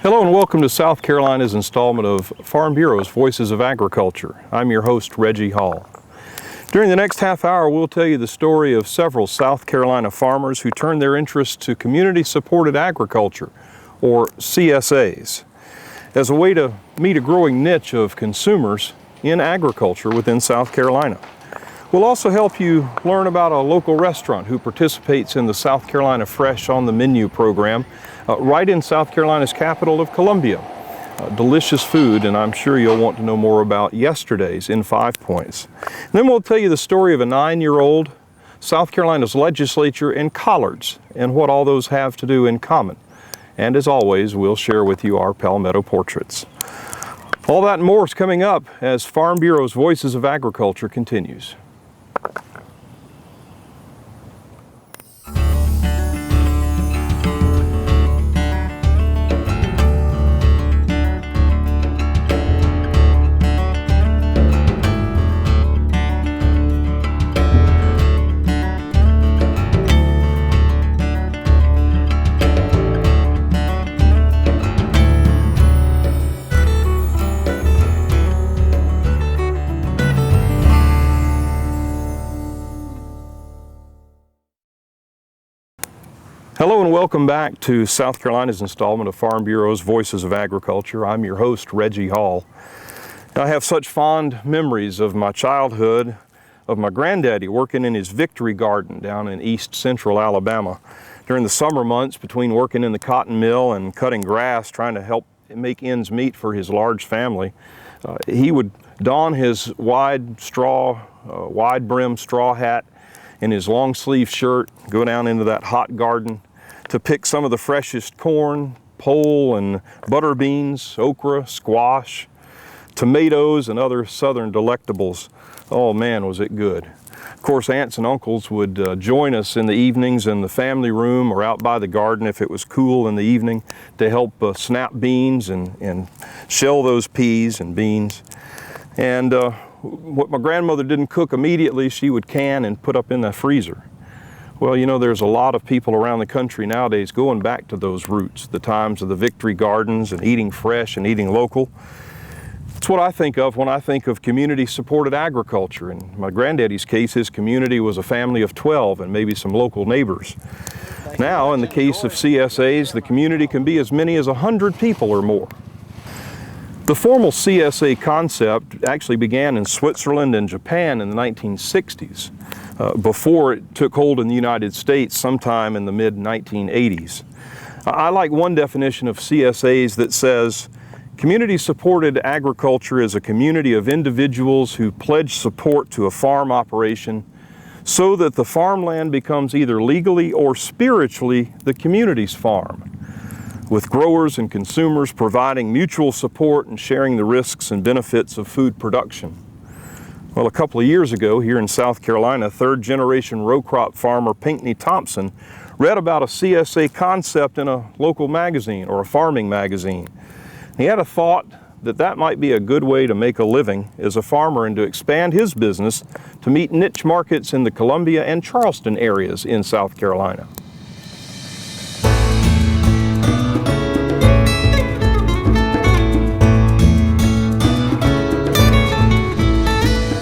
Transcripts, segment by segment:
Hello and welcome to South Carolina's installment of Farm Bureau's Voices of Agriculture. I'm your host, Reggie Hall. During the next half hour, we'll tell you the story of several South Carolina farmers who turned their interest to community-supported agriculture, or CSAs, as a way to meet a growing niche of consumers in agriculture within South Carolina. We'll also help you learn about a local restaurant who participates in the South Carolina Fresh on the Menu program right in South Carolina's capital of Columbia. Delicious food, and I'm sure you'll want to know more about yesterday's in 5 points. And then we'll tell you the story of a 9-year-old, South Carolina's legislature, and collards, and what all those have to do in common. And as always, we'll share with you our Palmetto portraits. All that and more is coming up as Farm Bureau's Voices of Agriculture continues. Hello and welcome back to South Carolina's installment of Farm Bureau's Voices of Agriculture. I'm your host, Reggie Hall. I have such fond memories of my childhood, of my granddaddy working in his victory garden down in east central Alabama. During the summer months, between working in the cotton mill and cutting grass, trying to help make ends meet for his large family, he would don his wide-brimmed straw hat and his long-sleeve shirt, go down into that hot garden to pick some of the freshest corn, pole and butter beans, okra, squash, tomatoes, and other southern delectables. Oh man, was it good. Of course, aunts and uncles would join us in the evenings in the family room or out by the garden if it was cool in the evening to help snap beans and shell those peas and beans. And what my grandmother didn't cook immediately, she would can and put up in the freezer. Well, you know, there's a lot of people around the country nowadays going back to those roots, the times of the victory gardens and eating fresh and eating local. It's what I think of when I think of community-supported agriculture. In my granddaddy's case, his community was a family of 12 and maybe some local neighbors. Now, in the case of CSAs, the community can be as many as 100 people or more. The formal CSA concept actually began in Switzerland and Japan in the 1960s, before it took hold in the United States sometime in the mid-1980s. I like one definition of CSAs that says, community-supported agriculture is a community of individuals who pledge support to a farm operation so that the farmland becomes either legally or spiritually the community's farm, with growers and consumers providing mutual support and sharing the risks and benefits of food production. Well, a couple of years ago here in South Carolina, third-generation row crop farmer Pinckney Thompson read about a CSA concept in a local magazine or a farming magazine. He had a thought that that might be a good way to make a living as a farmer and to expand his business to meet niche markets in the Columbia and Charleston areas in South Carolina.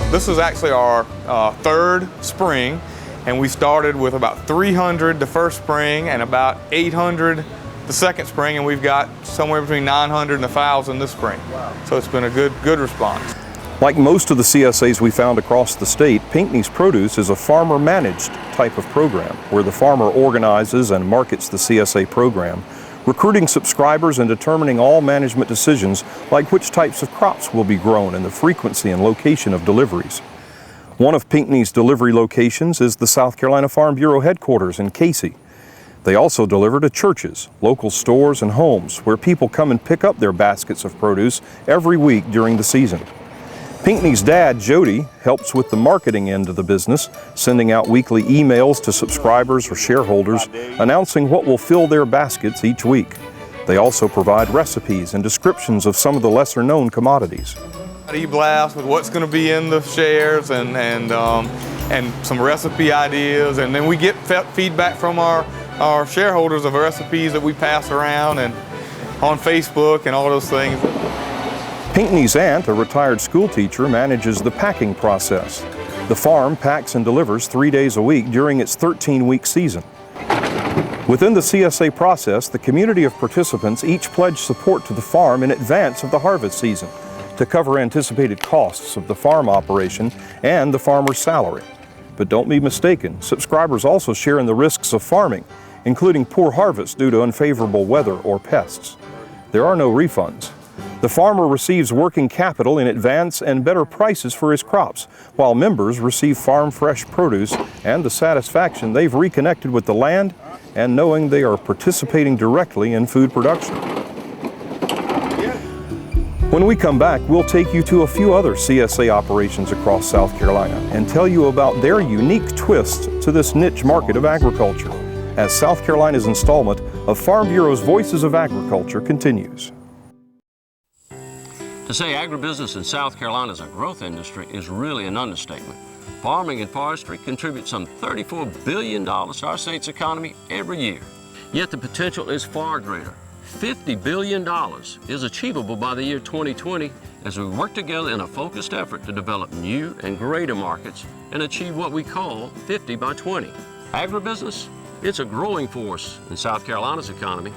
This is actually our third spring, and we started with about 300 the first spring and about 800 the second spring, and we've got somewhere between 900 and 1,000 this spring. Wow. So it's been a good response. Like most of the CSAs we found across the state, Pinckney's Produce is a farmer-managed type of program where the farmer organizes and markets the CSA program, recruiting subscribers and determining all management decisions like which types of crops will be grown and the frequency and location of deliveries. One of Pinckney's delivery locations is the South Carolina Farm Bureau headquarters in Casey. They also deliver to churches, local stores, and homes where people come and pick up their baskets of produce every week during the season. Pinckney's dad, Jody, helps with the marketing end of the business, sending out weekly emails to subscribers or shareholders announcing what will fill their baskets each week. They also provide recipes and descriptions of some of the lesser-known commodities. E-blast with what's going to be in the shares and some recipe ideas, and then we get feedback from our shareholders of recipes that we pass around, and on Facebook and all those things. Pinkney's aunt, a retired school teacher, manages the packing process. The farm packs and delivers 3 days a week during its 13-week season. Within the CSA process, the community of participants each pledge support to the farm in advance of the harvest season to cover anticipated costs of the farm operation and the farmer's salary. But don't be mistaken, subscribers also share in the risks of farming, including poor harvest due to unfavorable weather or pests. There are no refunds. The farmer receives working capital in advance and better prices for his crops, while members receive farm fresh produce and the satisfaction they've reconnected with the land and knowing they are participating directly in food production. When we come back, we'll take you to a few other CSA operations across South Carolina and tell you about their unique twist to this niche market of agriculture, as South Carolina's installment of Farm Bureau's Voices of Agriculture continues. To say agribusiness in South Carolina is a growth industry is really an understatement. Farming and forestry contribute some $34 billion to our state's economy every year. Yet the potential is far greater. $50 billion is achievable by the year 2020 as we work together in a focused effort to develop new and greater markets and achieve what we call 50 by 20. Agribusiness, it's a growing force in South Carolina's economy.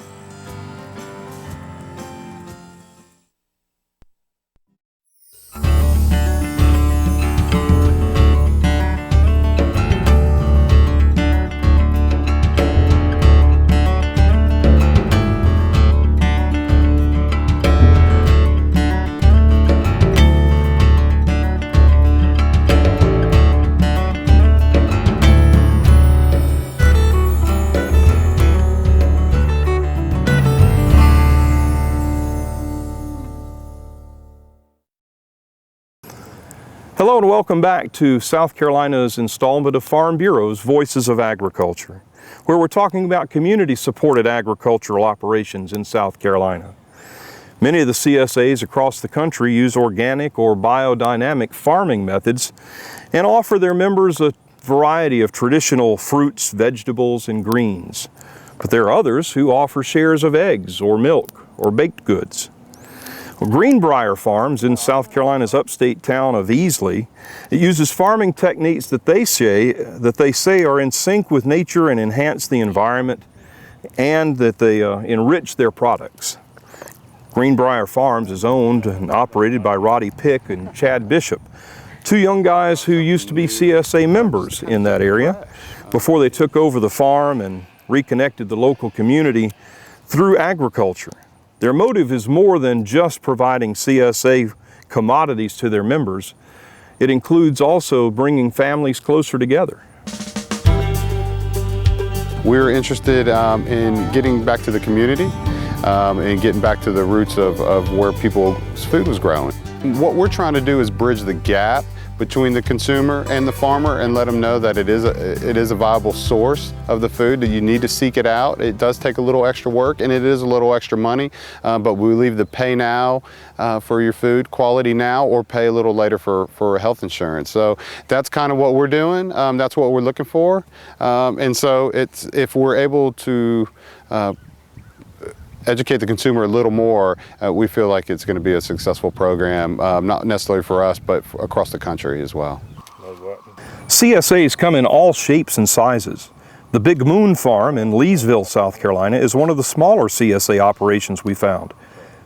Hello and welcome back to South Carolina's installment of Farm Bureau's Voices of Agriculture, where we're talking about community-supported agricultural operations in South Carolina. Many of the CSAs across the country use organic or biodynamic farming methods and offer their members a variety of traditional fruits, vegetables, and greens. But there are others who offer shares of eggs or milk or baked goods. Greenbrier Farms in South Carolina's upstate town of Easley, it uses farming techniques that they say are in sync with nature and enhance the environment, and that they enrich their products. Greenbrier Farms is owned and operated by Roddy Pick and Chad Bishop, two young guys who used to be CSA members in that area before they took over the farm and reconnected the local community through agriculture. Their motive is more than just providing CSA commodities to their members. It includes also bringing families closer together. We're interested in getting back to the community and getting back to the roots of where people's food was growing. What we're trying to do is bridge the gap between the consumer and the farmer and let them know that it is a viable source of the food, that you need to seek it out. It does take a little extra work and it is a little extra money, but we leave the pay now for your food, quality now, or pay a little later for health insurance. So that's kind of what we're doing. That's what we're looking for. And so if we're able to educate the consumer a little more, we feel like it's going to be a successful program, not necessarily for us, but across the country as well. CSAs come in all shapes and sizes. The Big Moon Farm in Leesville, South Carolina is one of the smaller CSA operations we found.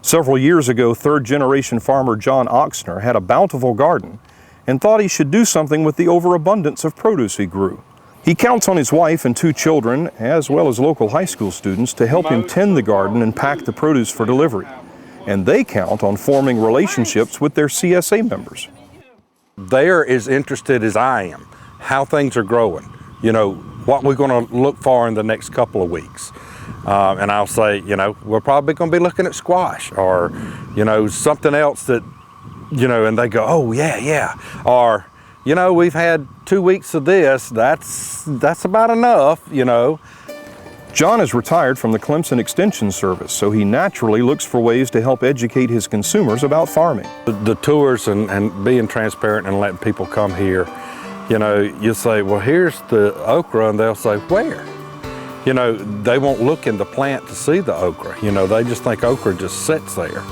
Several years ago, third-generation farmer John Oxner had a bountiful garden and thought he should do something with the overabundance of produce he grew. He counts on his wife and two children, as well as local high school students, to help him tend the garden and pack the produce for delivery. And they count on forming relationships with their CSA members. They're as interested as I am, how things are growing, you know, what we're going to look for in the next couple of weeks. And I'll say, you know, we're probably going to be looking at squash or, you know, something else that, you know, and they go, oh, yeah. Or, you know, we've had 2 weeks of this, that's about enough, you know. John is retired from the Clemson Extension Service, so he naturally looks for ways to help educate his consumers about farming. The tours and being transparent and letting people come here, you know, you say, well, here's the okra, and they'll say, where? you know, they won't look in the plant to see the okra. You know, they just think okra just sits there.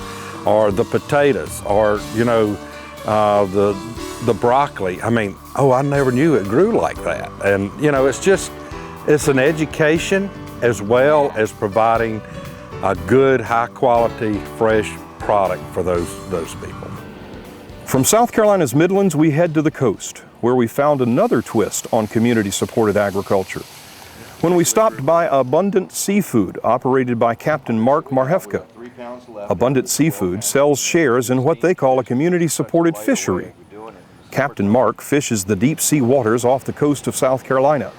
Or the potatoes, or, you know, the broccoli. I mean, oh, I never knew it grew like that. And, you know, it's an education as well as providing a good, high quality, fresh product for those people. From South Carolina's Midlands, we head to the coast, where we found another twist on community-supported agriculture. When we stopped by Abundant Seafood, operated by Captain Mark Marhefka. Abundant Seafood sells shares in what they call a community-supported fishery. Captain Mark fishes the deep sea waters off the coast of South Carolina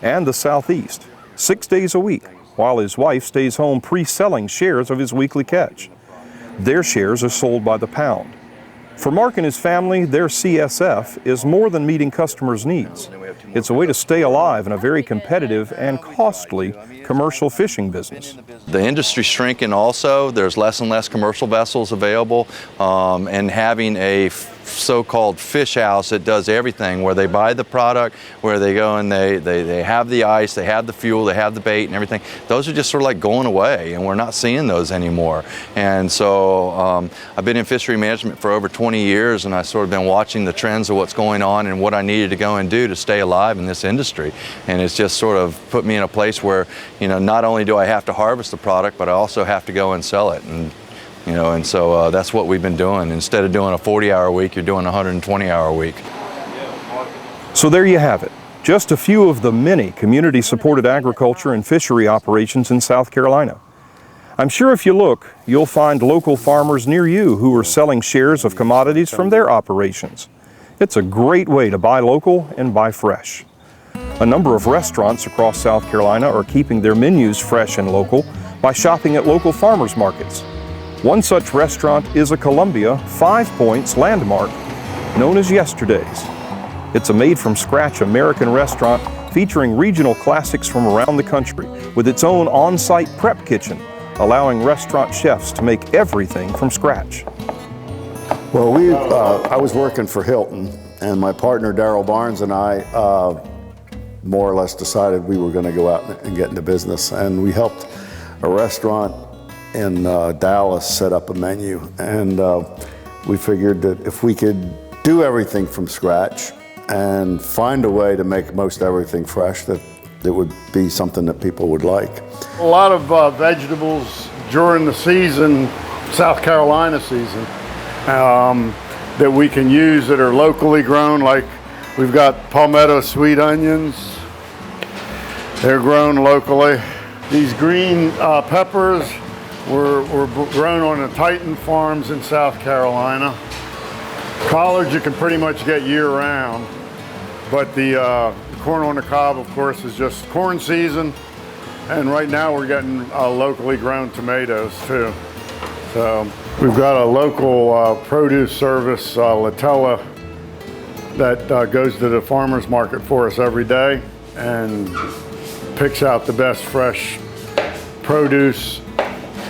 and the Southeast 6 days a week, while his wife stays home pre-selling shares of his weekly catch. Their shares are sold by the pound. For Mark and his family, their CSF is more than meeting customers' needs. It's a way to stay alive in a very competitive and costly commercial fishing business. The industry's shrinking also. There's less and less commercial vessels available, and having a so-called fish house that does everything, where they buy the product, where they go and they have the ice, they have the fuel, they have the bait and everything. Those are just sort of like going away, and we're not seeing those anymore. And so I've been in fishery management for over 20 years, and I've sort of been watching the trends of what's going on and what I needed to go and do to stay alive in this industry. And it's just sort of put me in a place where, you know, not only do I have to harvest the product, but I also have to go and sell it. And you know, and so that's what we've been doing. Instead of doing a 40-hour week, you're doing a 120-hour week. So there you have it. Just a few of the many community-supported agriculture and fishery operations in South Carolina. I'm sure if you look, you'll find local farmers near you who are selling shares of commodities from their operations. It's a great way to buy local and buy fresh. A number of restaurants across South Carolina are keeping their menus fresh and local by shopping at local farmers markets. One such restaurant is a Columbia 5 Points landmark known as Yesterday's. It's a made-from-scratch American restaurant featuring regional classics from around the country with its own on-site prep kitchen, allowing restaurant chefs to make everything from scratch. Well, I was working for Hilton, and my partner Darryl Barnes and I more or less decided we were going to go out and get into business, and we helped a restaurant in Dallas set up a menu, and we figured that if we could do everything from scratch and find a way to make most everything fresh, that it would be something that people would like. A lot of vegetables during the season, South Carolina season, that we can use that are locally grown, like we've got palmetto sweet onions. They're grown locally. These green peppers were grown on the Titan Farms in South Carolina. Collards you can pretty much get year-round, but the corn on the cob, of course, is just corn season, and right now we're getting locally grown tomatoes too. So we've got a local produce service, Latella, that goes to the farmers market for us every day and picks out the best fresh produce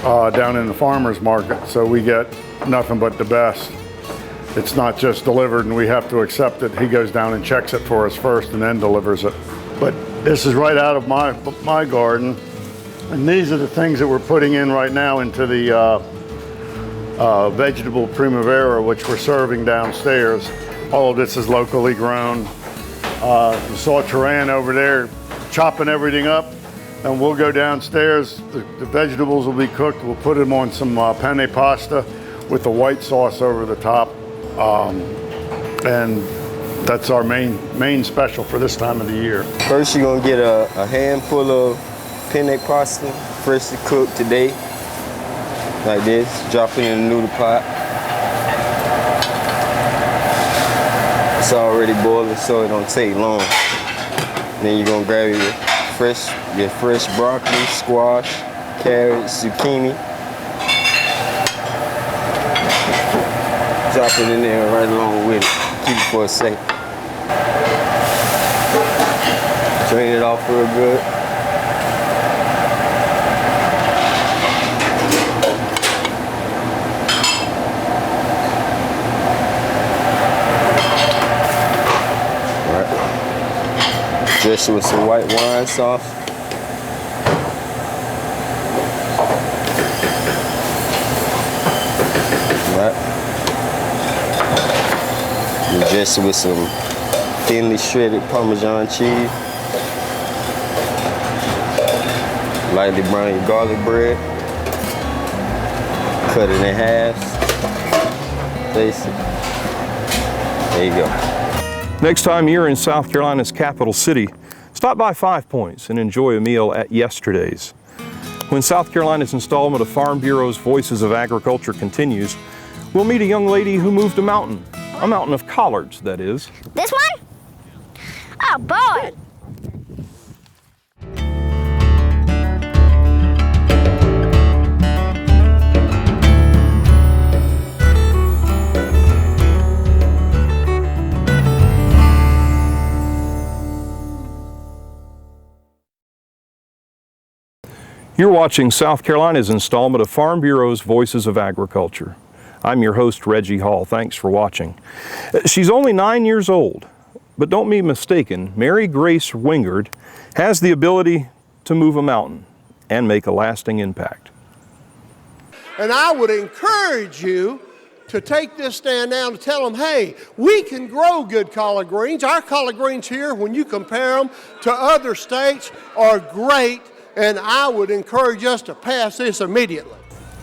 down in the farmers market, so we get nothing but the best. It's not just delivered and we have to accept it. He goes down and checks it for us first and then delivers it. But this is right out of my garden, and these are the things that we're putting in right now into the vegetable primavera, which we're serving downstairs. All of this is locally grown. You saw Turan over there chopping everything up. And we'll go downstairs, the vegetables will be cooked, we'll put them on some penne pasta with the white sauce over the top. And that's our main special for this time of the year. First you're gonna get a handful of penne pasta, freshly cooked today, like this. Drop it in the noodle pot. It's already boiling, so it don't take long. Then you're gonna grab your fresh broccoli, squash, carrots, zucchini. Drop it in there right along with it. Keep it for a second. Drain it off real good. Dress it with some white wine sauce. You dress it with some thinly shredded Parmesan cheese. Lightly brown your garlic bread. Cut it in half. Place it. There you go. Next time you're in South Carolina's capital city, stop by 5 Points and enjoy a meal at Yesterday's. When South Carolina's installment of Farm Bureau's Voices of Agriculture continues, we'll meet a young lady who moved a mountain of collards, that is. This one? Oh boy! You're watching South Carolina's installment of Farm Bureau's Voices of Agriculture. I'm your host, Reggie Hall. Thanks for watching. She's only 9 years old, but don't be mistaken, Mary Grace Wingard has the ability to move a mountain and make a lasting impact. And I would encourage you to take this stand down and tell them, hey, we can grow good collard greens. Our collard greens here, when you compare them to other states, are great. And I would encourage us to pass this immediately.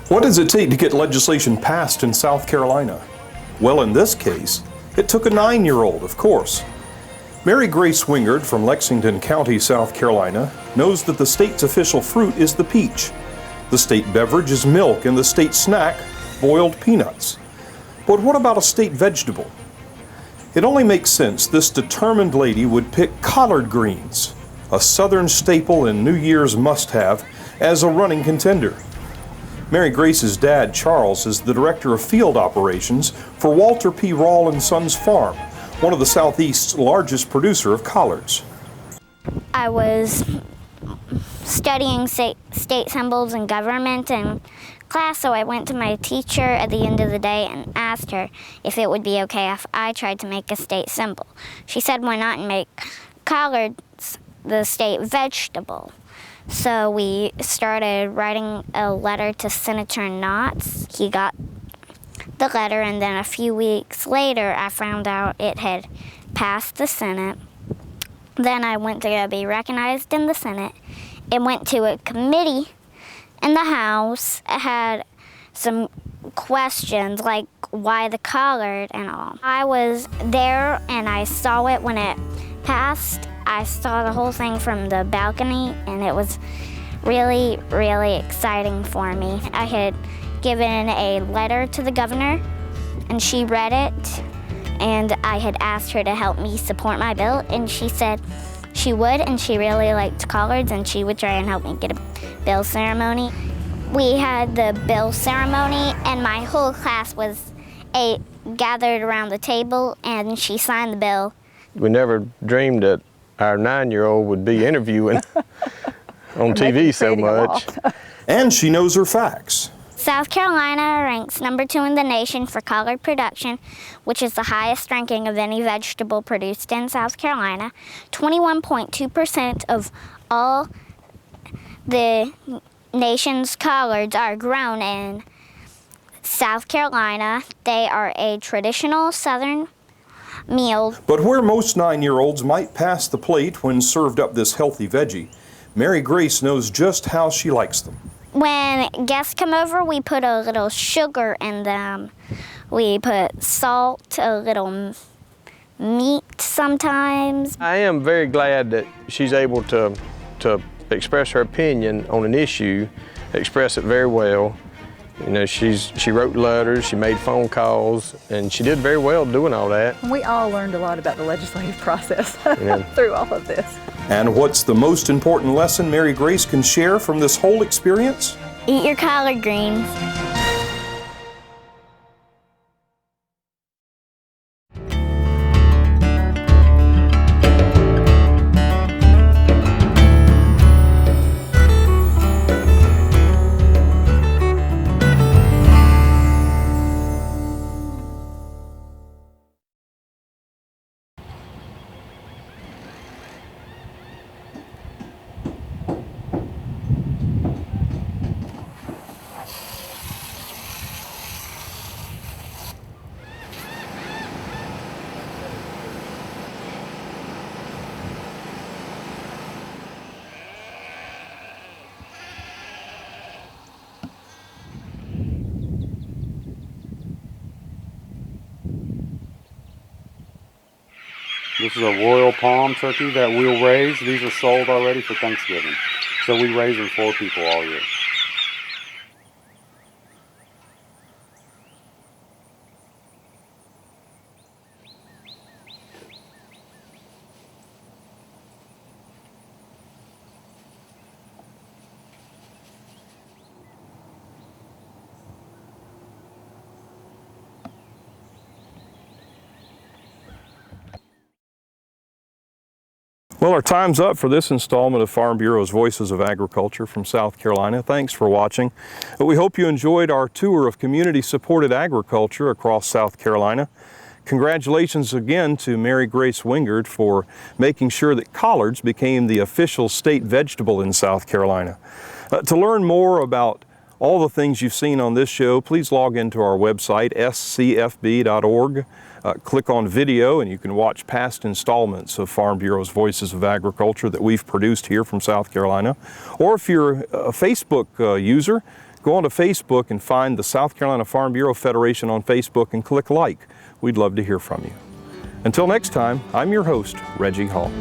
What does it take to get legislation passed in South Carolina? Well, in this case, it took a 9-year-old, of course. Mary Grace Wingard from Lexington County, South Carolina, knows that the state's official fruit is the peach. The state beverage is milk, and the state snack, boiled peanuts. But what about a state vegetable? It only makes sense this determined lady would pick collard greens, a Southern staple and New Year's must-have, as a running contender. Mary Grace's dad, Charles, is the director of field operations for Walter P. Rawl & Sons Farm, one of the Southeast's largest producer of collards. I was studying state symbols and government in class, so I went to my teacher at the end of the day and asked her if it would be okay if I tried to make a state symbol. She said, why not make collards the state vegetable? So we started writing a letter to Senator Knotts. He got the letter, and then a few weeks later I found out it had passed the Senate. Then I went to go be recognized in the Senate. It went to a committee in the House. It had some questions like why the collard and all. I was there and I saw it when it passed. I saw the whole thing from the balcony, and it was really, really exciting for me. I had given a letter to the governor, and she read it, and I had asked her to help me support my bill, and she said she would, and she really liked collards, and she would try and help me get a bill ceremony. We had the bill ceremony, and my whole class was gathered around the table, and she signed the bill. We never dreamed that our 9-year-old would be interviewing on TV so much. And she knows her facts. South Carolina ranks #2 in the nation for collard production, which is the highest ranking of any vegetable produced in South Carolina. 21.2% of all the nation's collards are grown in South Carolina. They are a traditional Southern meal. But where most 9-year-olds might pass the plate when served up this healthy veggie, Mary Grace knows just how she likes them. When guests come over, we put a little sugar in them. We put salt, a little meat sometimes. I am very glad that she's able to express her opinion on an issue, express it very well. You know, she wrote letters, she made phone calls, and she did very well doing all that. We all learned a lot about the legislative process through all of this. And what's the most important lesson Mary Grace can share from this whole experience? Eat your collard greens. This is a royal palm turkey that we'll raise. These are sold already for Thanksgiving. So we raise them for people all year. Well, our time's up for this installment of Farm Bureau's Voices of Agriculture from South Carolina. Thanks for watching. We hope you enjoyed our tour of community-supported agriculture across South Carolina. Congratulations again to Mary Grace Wingard for making sure that collards became the official state vegetable in South Carolina. To learn more about all the things you've seen on this show, please log into our website, scfb.org. Click on video and you can watch past installments of Farm Bureau's Voices of Agriculture that we've produced here from South Carolina. Or if you're a Facebook user, go onto Facebook and find the South Carolina Farm Bureau Federation on Facebook and click like. We'd love to hear from you. Until next time, I'm your host, Reggie Hall.